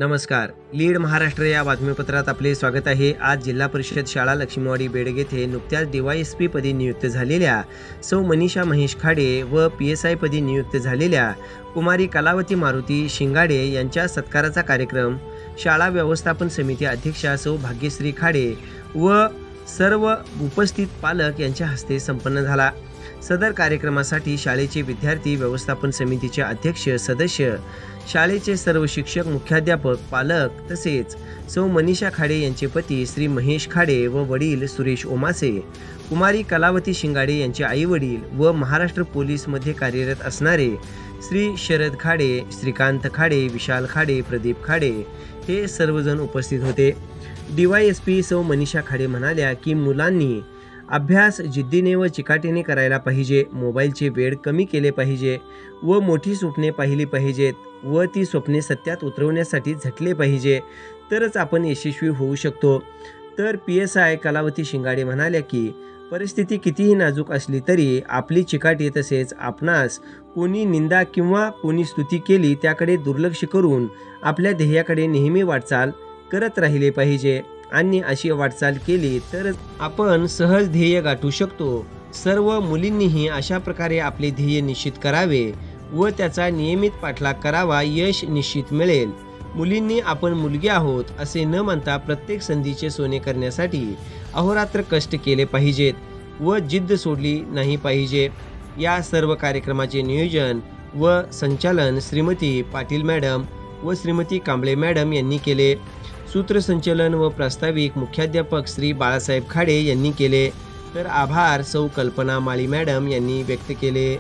नमस्कार. लीड महाराष्ट्र या बातमीपत्रात आपले स्वागत आहे. आज जिल्हा परिषद शाळा लक्ष्मीवाडी बेडग येथे नुकत्याच DYSP पदी नियुक्त झालेल्या सौ मनीषा महेश खाडे व PSI पदी नियुक्त झालेल्या कुमारी कलावती मारुती शिंगाडे यांच्या सत्काराचा कार्यक्रम शाळा व्यवस्थापन समिती अध्यक्षा सौ भाग्यश्री खाडे व सर्व उपस्थित पालक यांच्या हस्ते संपन्न झाला. सदर कार्यक्रमासाठी शाळेचे विद्यार्थी, व्यवस्थापन समितीचे अध्यक्ष, सदस्य, शाळेचे सर्व शिक्षक, मुख्याध्यापक, पालक तसेच सौ मनीषा खाडे यांचे पती श्री महेश खाडे व वडील सुरेश ओमासे, कुमारी कलावती शिंगाडे यांचे आई वडील व महाराष्ट्र पोलीसमध्ये कार्यरत असणारे श्री शरद खाडे, श्रीकांत खाडे, विशाल खाडे, प्रदीप खाडे हे सर्वजण उपस्थित होते. DYSP सौ मनीषा खाडे म्हणाल्या की मुलांनी अभ्यास जिद्दीने व चिकाटीने करायला पाहिजे, मोबाईलचे वेळ कमी केले पाहिजे व मोठी स्वप्ने पाहिली पाहिजेत व ती स्वप्ने सत्यात उतरवण्यासाठी झटले पाहिजे, तरच आपण यशस्वी होऊ शकतो. तर PSI कलावती शिंगाडे म्हणाल्या की परिस्थिती कितीही नाजूक असली तरी आपली चिकाटी तसेच आपणास कोणी निंदा किंवा कोणी स्तुती केली त्याकडे दुर्लक्ष करून आपल्या ध्येयाकडे नेहमी वाटचाल करत राहिले पाहिजे आणि अशी वाटचाल केली तर आपण सहज ध्येय गाठू शकतो. सर्व मुलींनीही अशा प्रकारे आपले ध्येय निश्चित करावे व त्याचा नियमित पाठलाग करावा, यश निश्चित मिळेल. मुलींनी आपण मुलगी आहोत असे न म्हणता प्रत्येक संधीचे सोने करण्यासाठी अहोरात्र कष्ट केले पाहिजेत व जिद्द सोडली नाही पाहिजे. या सर्व कार्यक्रमाचे नियोजन व संचालन श्रीमती पाटील मॅडम व श्रीमती कांबळे मॅडम यांनी केले. सूत्रसंचलन व प्रास्ताविक मुख्याध्यापक श्री बाळासाहेब खाडे यांनी केले. तर आभार सौ कल्पना माळी मॅडम यांनी व्यक्त केले.